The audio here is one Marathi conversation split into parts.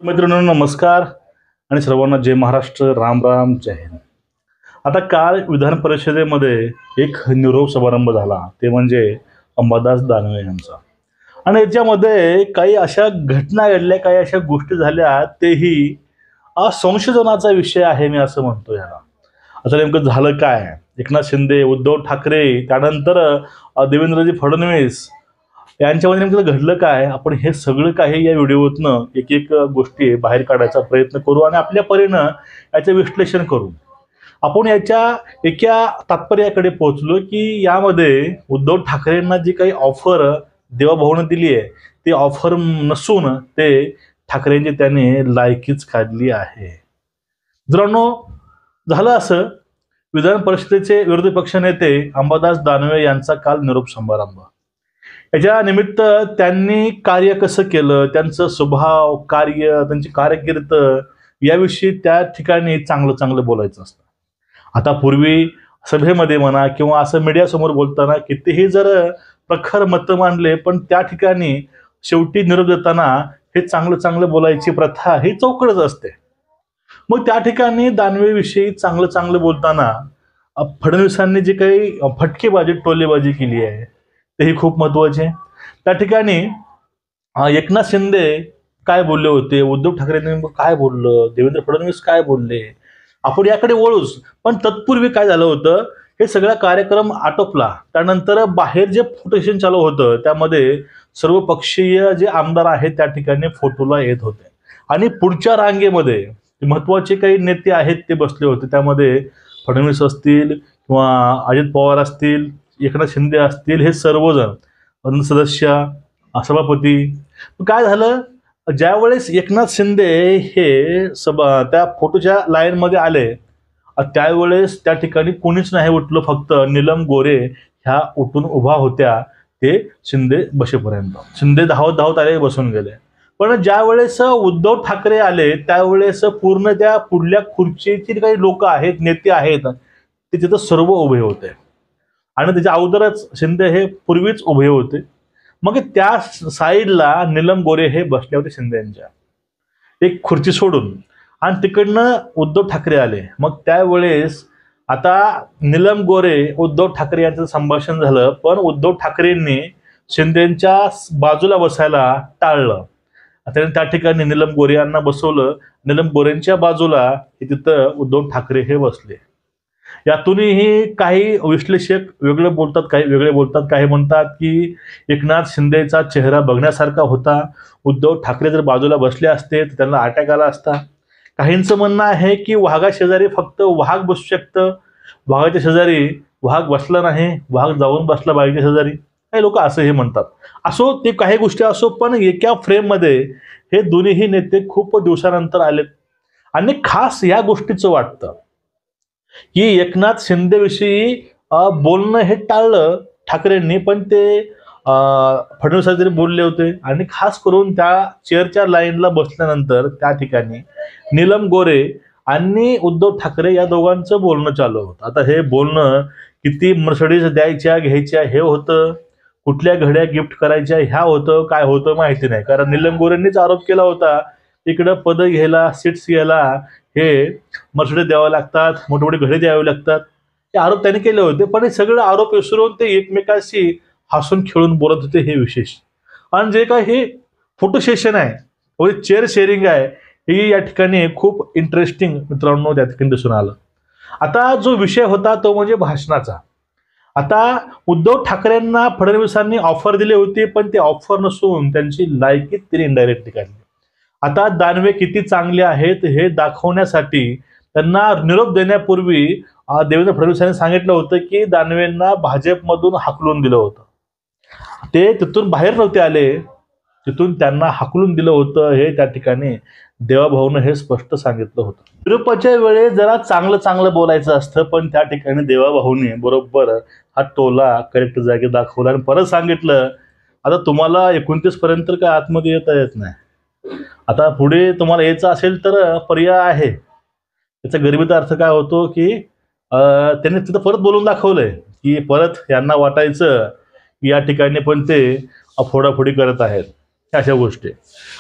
मित्रांनो नमस्कार आणि सर्वांना जय महाराष्ट्र, राम राम, जय हिंद. आता काल विधान परिषदेमध्ये एक निरोप समारंभ झाला, ते म्हणजे अंबादास दानवे यांचा. आणि याच्यामध्ये काही अशा घटना घडल्या, काही अशा गोष्टी झाल्या, तेही संशोधनाचा विषय आहे, मी असं म्हणतो याला. आता नेमकं झालं काय? एकनाथ शिंदे, उद्धव ठाकरे, त्यानंतर देवेंद्रजी फडणवीस यांच्यामध्ये नेमकं घडलं काय, आपण हे सगळं काही या व्हिडिओतनं एक एक गोष्टी बाहेर काढायचा प्रयत्न करू आणि आपल्या परीनं याचं विश्लेषण करू. आपण याच्या एका तात्पर्याकडे पोहोचलो की यामध्ये उद्धव ठाकरेंना जी काही ऑफर देवाभाऊनं दिली आहे ती ऑफर नसून ते ठाकरेंची त्याने लायकीच काढली आहे. मित्रांनो, झालं असं, विधान परिषदेचे विरोधी पक्षनेते अंबादास दानवे यांचा काल निरोप समारंभ. याच्या निमित्त त्यांनी कार्य कसं केलं, त्यांचं स्वभाव, कार्य, त्यांची कारकीर्द याविषयी त्या ठिकाणी चांगलं चांगलं बोलायचं असतं. आता पूर्वी सभेमध्ये म्हणा किंवा असं मीडियासमोर बोलताना कितीही जर प्रखर मतं मांडले, पण त्या ठिकाणी शेवटी निरोप देताना हे चांगलं चांगलं बोलायची प्रथा ही चौकडच असते. मग त्या ठिकाणी दानवेविषयी चांगलं चांगलं बोलताना फडणवीसांनी जी काही फटकेबाजी, टोलेबाजी केली आहे तेही खूप महत्वाचे. त्या ठिकाणी एकनाथ शिंदे काय बोलले होते, उद्धव ठाकरे काय बोललं, देवेंद्र फडणवीस काय बोलले, आपण याकडे वळूच. पण तत्पूर्वी काय झालं होतं, हे सगळा कार्यक्रम आटोपला त्यानंतर बाहेर जे फोटो सेशन चालू होतं त्यामध्ये सर्व पक्षीय जे आमदार आहेत त्या ठिकाणी फोटोला येत होते आणि पुढच्या रांगेमध्ये महत्वाचे काही नेते आहेत ते बसले होते. त्यामध्ये फडणवीस असतील किंवा अजित पवार असतील, एकनाथ शिंदे असतील, हे सर्वजण सदस्य, सभापती. काय झालं, ज्यावेळेस एकनाथ शिंदे हे त्या फोटोच्या लाईनमध्ये आले त्यावेळेस त्या ठिकाणी कोणीच नाही उठलं, फक्त नीलम गोरे ह्या उठून उभा होत्या ते शिंदे बसेपर्यंत. शिंदे धावत धावत आले, बसून गेले. पण ज्यावेळेस उद्धव ठाकरे आले त्यावेळेस पूर्ण त्या पुढल्या खुर्चीची काही लोक आहेत, नेते आहेत, ते तिथं सर्व उभे होते आणि त्याच्या अगोदरच शिंदे हे पूर्वीच उभे होते. मग त्या साईडला नीलम गोरे हे बसले होते शिंदेच्या एक खुर्ची सोडून, आणि तिकडनं उद्धव ठाकरे आले. मग त्यावेळेस आता नीलम गोरे उद्धव ठाकरे यांचं संभाषण झालं, पण उद्धव ठाकरेंनी शिंदेच्या बाजूला बसायला टाळलं. त्याने त्या ठिकाणी नीलम गोरे यांना बसवलं. नीलम गोरेंच्या बाजूला तिथं उद्धव ठाकरे हे बसले. यातूनही काही विश्लेषक वेगळं बोलतात, काही वेगळे बोलतात. काही म्हणतात की एकनाथ शिंदेचा चेहरा बघण्यासारखा होता, उद्धव ठाकरे जर बाजूला बसले असते तर त्यांना अटॅक आला असता. काहींचं म्हणणं आहे की वाघा शेजारी फक्त वाघ बसू शकतं, वाघाच्या शेजारी वाघ बसला नाही, वाघ जाऊन बसला बाईच्या शेजारी. काही लोक असंही म्हणतात. असो, ते काही गोष्टी असो, पण एका फ्रेममध्ये हे दोन्हीही नेते खूप दिवसानंतर आलेत. आणि खास या गोष्टीचं वाटतं की एकनाथ शिंदेविषयी बोलणं हे टाळलं ठाकरेंनी, पण ते फडणवीस जरी बोलले होते. आणि खास करून त्या चेअरच्या लाईनला बसल्यानंतर त्या ठिकाणी नीलम गोरे आणि उद्धव ठाकरे या दोघांचं बोलणं चालू होतं. आता हे बोलणं किती मर्सिडीज द्यायच्या घ्यायच्या हे होतं, कुठल्या घड्या गिफ्ट करायच्या ह्या होतं, काय होतं माहिती नाही. कारण नीलम गोरेंनीच आरोप केला होता, इकडं पद घ्यायला, सीट्स घ्यायला हे मर्सिडीज द्यावं लागतात, मोठे मोठे घडे द्यावे लागतात, हे आरोप त्यांनी केले होते. पण हे सगळं आरोप विसरून ते एकमेकांशी हसून खेळून बोलत होते, हे विशेष. आणि जे काय हे फोटो सेशन आहे, चेअर शेअरिंग आहे, हे या ठिकाणी खूप इंटरेस्टिंग मित्रांनो त्या ठिकाणी दिसून आलं. आता जो विषय होता तो म्हणजे भाषणाचा. आता उद्धव ठाकरेंना फडणवीसांनी ऑफर दिली होती, पण ते ऑफर नसून त्यांची लायकी तिने इनडायरेक्टली काढली. आता दानवे किती चांगले आहेत हे दाखवण्यासाठी त्यांना निरोप देण्यापूर्वी देवेंद्र फडणवीसांनी सांगितलं होतं की दानवेंना भाजपमधून हाकलून दिलं होतं. ते तिथून बाहेर नव्हते आले, तिथून त्यांना हाकलून दिलं होतं, हे त्या ठिकाणी देवाभाऊनं हे स्पष्ट सांगितलं होतं. निरोपाच्या वेळेस जरा चांगलं चांगलं बोलायचं असतं, पण त्या ठिकाणी देवाभाऊने बरोबर हा टोला करेक्ट जागी दाखवला आणि परत सांगितलं, आता तुम्हाला 29 पर्यंत काय आतमध्ये येता येत नाही, आता पुढे तुम्हाला यायचं असेल तर पर्याय आहे. त्याचा गरिबीचा अर्थ काय होतो की त्यांनी तिथं परत बोलून दाखवलंय की परत यांना वाटायचं की या ठिकाणी पण ते फोडाफोडी करत आहेत. अशा गोष्टी.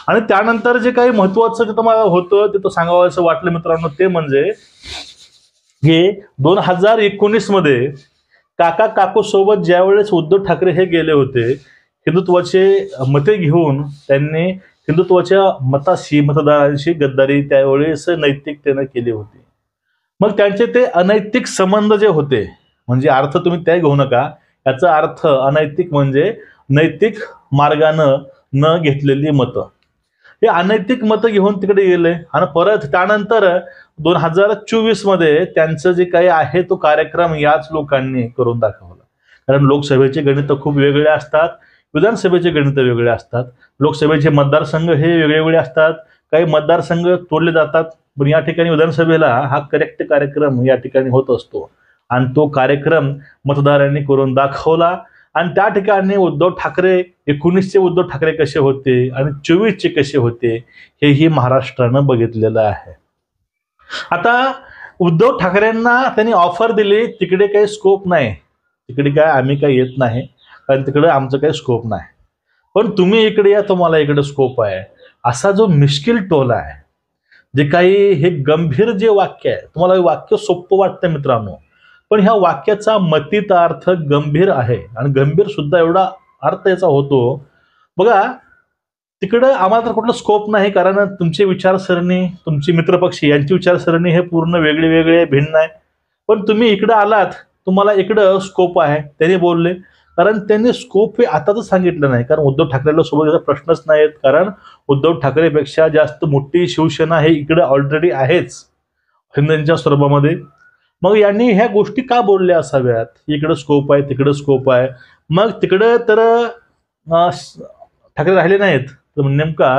आणि त्यानंतर जे काही महत्वाचं जे तुम्हाला होतं ते सांगावं असं वाटलं मित्रांनो, ते म्हणजे हे 2019 मध्ये काका काकू सोबत ज्यावेळेस उद्धव ठाकरे हे गेले होते हिंदुत्वाचे मते घेऊन, त्यांनी हिंदुत्वाच्या मतदारांशी गद्दारी त्यावेळेस नैतिकतेने केली होती. मग त्यांचे ते अनैतिक संबंध जे होते, म्हणजे अर्थ तुम्ही त्या घेऊ नका, याचा अर्थ अनैतिक म्हणजे नैतिक मार्गानं न घेतलेली मतं. हे अनैतिक मतं घेऊन तिकडे गेले आणि परत त्यानंतर 2024 मध्ये त्यांचं जे काही आहे तो कार्यक्रम याच लोकांनी करून दाखवला. कारण लोकसभेचे गणित खूप वेगळे असतात, विधानसभेचे गणित वेगळे असतात, लोकसभेचे मतदारसंघ हे वेगवेगळे असतात, काही मतदारसंघ तोडले जातात. पण या ठिकाणी विधानसभेला हा करेक्ट कार्यक्रम या ठिकाणी होत असतो आणि तो कार्यक्रम मतदारांनी करून दाखवला. आणि त्या ठिकाणी उद्धव ठाकरे 19चे उद्धव ठाकरे कसे होते आणि 24चे कसे होते हेही महाराष्ट्रानं बघितलेलं आहे. आता उद्धव ठाकरेंना त्यांनी ऑफर दिली, तिकडे काही स्कोप नाही, तिकडे काय आम्ही काही येत नाही, कारण तिकडे आमचं काही स्कोप नाही, पण तुम्ही इकडे या, तुम्हाला इकडे स्कोप आहे, असा जो मिश्किल टोला आहे. जे काही हे गंभीर जे वाक्य आहे, तुम्हाला हे वाक्य सोपं वाटतं मित्रांनो, पण ह्या वाक्याचा मतीत अर्थ गंभीर आहे. आणि गंभीर सुद्धा एवढा अर्थ याचा होतो बघा. तिकडं आम्हाला तर कुठलं स्कोप नाही, कारण तुमची विचारसरणी, तुमची मित्रपक्षी यांची विचारसरणी हे पूर्ण वेगळे वेगळे भिन्न आहे. पण तुम्ही इकडं आलात, तुम्हाला इकडं स्कोप आहे, त्यांनी बोलले. कारण त्यांनी स्कोप हे आताच सांगितलं नाही, कारण उद्धव ठाकरेला सोबत याचा प्रश्नच नाहीत, कारण उद्धव ठाकरेपेक्षा जास्त मोठी शिवसेना हे इकडे ऑलरेडी आहेच हिंदूंच्या स्वरूपामध्ये. मग यांनी ह्या गोष्टी का बोलल्या असाव्यात, इकडे स्कोप आहे तिकडे स्कोप आहे, मग तिकडे तर ठाकरे राहिले नाहीत तर नेमका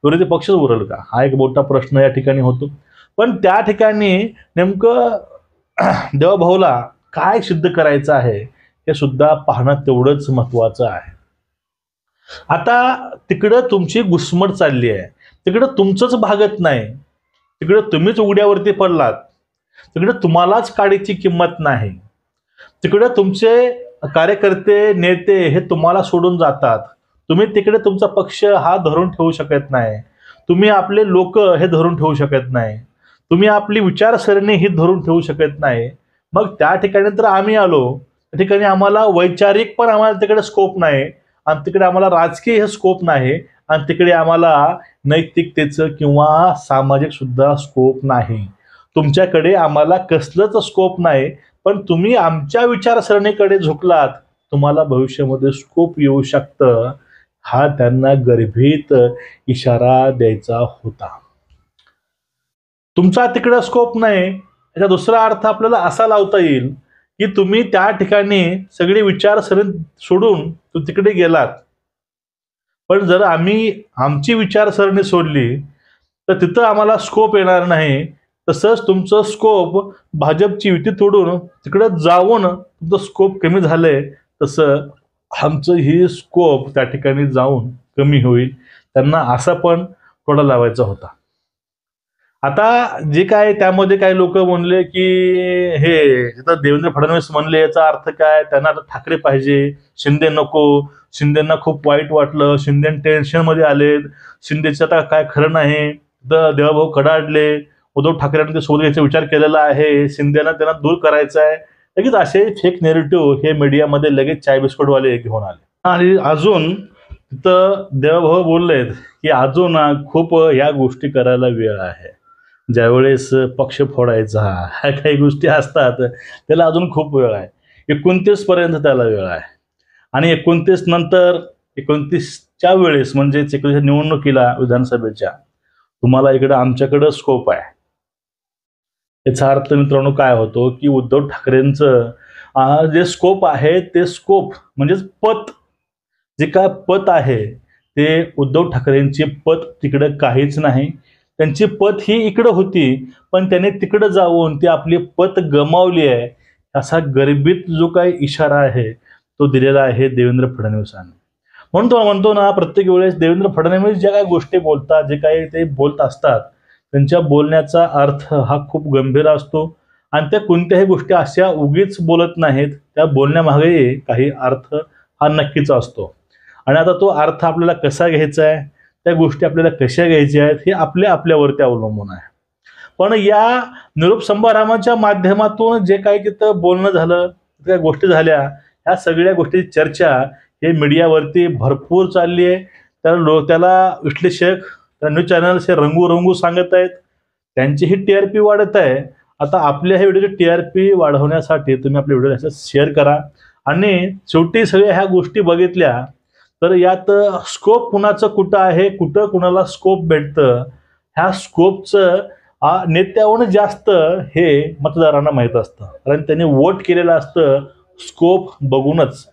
विरोधी पक्षच उरल का, हा एक मोठा प्रश्न या ठिकाणी होतो. पण त्या ठिकाणी नेमकं देवाभाऊला काय सिद्ध करायचं आहे हे सुद्धा पाहणं तेवढंच महत्वाचं आहे. आता तिकडं तुमची घुसमट चालली आहे, तिकडं तुमचंच भागत नाही, तिकडं तुम्हीच उघड्यावरती पडलात, तिकडे तुम्हालाच काडीची किंमत नाही, तिकडे तुमचे कार्यकर्ते नेते हे तुम्हाला सोडून जातात, तुम्ही तिकडे तुमचा पक्ष हा धरून ठेवू शकत नाही, तुम्ही आपले लोक हे धरून ठेवू शकत नाही, तुम्ही आपली विचारसरणी ही धरून ठेवू शकत नाही. मग त्या ठिकाणी तर आम्ही आलो, त्या ठिकाणी आम्हाला वैचारिक पण आम्हाला तिकडे स्कोप नाही, आणि तिकडे आम्हाला राजकीय हे स्कोप नाही, आणि तिकडे आम्हाला नैतिकतेचं किंवा सामाजिक सुद्धा स्कोप नाही. तुमच्याकडे आम्हाला कसलंच स्कोप नाही, पण तुम्ही आमच्या विचारसरणीकडे झुकलात, तुम्हाला भविष्यामध्ये स्कोप येऊ शकतं, हा त्यांना गर्भित इशारा द्यायचा होता. तुमचा तिकडे स्कोप नाही याचा दुसरा अर्थ आपल्याला असा लावता येईल की तुम्ही त्या ठिकाणी सगळे विचारसरणी सोडून तिकडे गेलात, पण जर आम्ही आमची विचारसरणी सोडली तर तिथं आम्हाला स्कोप येणार नाही. तसंच तुमचं स्कोप भाजपची युती तोडून तिकडे जाऊन तुमचं स्कोप कमी झालंय, तसं आमचं ही स्कोप त्या ठिकाणी जाऊन कमी होईल. त्यांना असा पण थोडा लावायचा होता. आता जे काय त्यामध्ये काही लोक म्हणले की हे आता देवेंद्र फडणवीस म्हणले, याचा अर्थ काय, त्यांना आता ठाकरे पाहिजे, शिंदे नको, शिंदेना खूप वाईट वाटलं, शिंदे टेन्शन मध्ये आलेत, शिंदेचं आता काय खरं नाही, तर देवाभाऊ कडाडले, उद्धव ठाकरेंनी ते सोबत घ्यायचा विचार केलेला आहे, शिंदेना त्यांना दूर करायचा आहे. लगेच असे फेक नेरेटिव्ह हे मीडियामध्ये लगेच चाय बिस्कुटवाले घेऊन आले. आणि अजून तिथं देवाभाऊ बोललेत की अजून खूप या गोष्टी करायला वेळ आहे. ज्यावेळेस पक्ष फोडायचा ह्या काही गोष्टी असतात त्याला अजून खूप वेळ आहे, 29 पर्यंत त्याला वेळ आहे. आणि 29 नंतर 29च्या वेळेस म्हणजे निवडणुकीला विधानसभेच्या तुम्हाला इकडे आमच्याकडे स्कोप आहे. याचा अर्थ मित्रांनो काय होतो की उद्धव ठाकरेंचं जे स्कोप आहे ते स्कोप म्हणजेच पत, जे काय पत आहे ते उद्धव ठाकरेंची पत तिकडे काहीच नाही. त्यांची पत ही इकडे होती, पण त्याने तिकडे जाऊन ती आपली पत गमावली आहे, असा गर्भित जो काही इशारा आहे तो दिलेला आहे देवेंद्र फडणवीसांनी. म्हणतो ना प्रत्येक वेळेस देवेंद्र फडणवीस ज्या काही गोष्टी बोलतात, जे काही ते बोलत असतात, त्यांच्या बोलण्याचा अर्थ हा खूप गंभीर असतो आणि त्या कोणत्याही गोष्टी अशा उगीच बोलत नाहीत, त्या बोलण्यामागे काही अर्थ हा नक्कीच असतो. आणि आता तो अर्थ आपल्याला कसा घ्यायचा आहे त्या गोष्टी आपल्याला कशा घ्यायच्या आहेत हे आपल्यावरती अवलंबून आहे. पण या निरोप समारंभाच्या माध्यमातून जे काही तिथं बोलणं झालं, त्या गोष्टी झाल्या, ह्या सगळ्या गोष्टीची चर्चा हे मीडियावरती भरपूर चालली आहे. त्याला विश्लेषक, त्या न्यूज चॅनल्स हे रंगू सांगत आहेत. त्यांची ही TRP वाढत आहे. आता आपल्या हे व्हिडिओची TRP वाढवण्यासाठी तुम्ही आपल्या व्हिडिओ असं शेअर करा. आणि शेवटी सगळ्या ह्या गोष्टी बघितल्या तर यात स्कोप कुणाचं कुठं आहे, कुठं कुणाला स्कोप भेटतं, ह्या स्कोपचं नेत्याहून जास्त हे मतदारांना माहीत असतं. कारण त्यांनी वोट केलेलं असतं स्कोप बघूनच.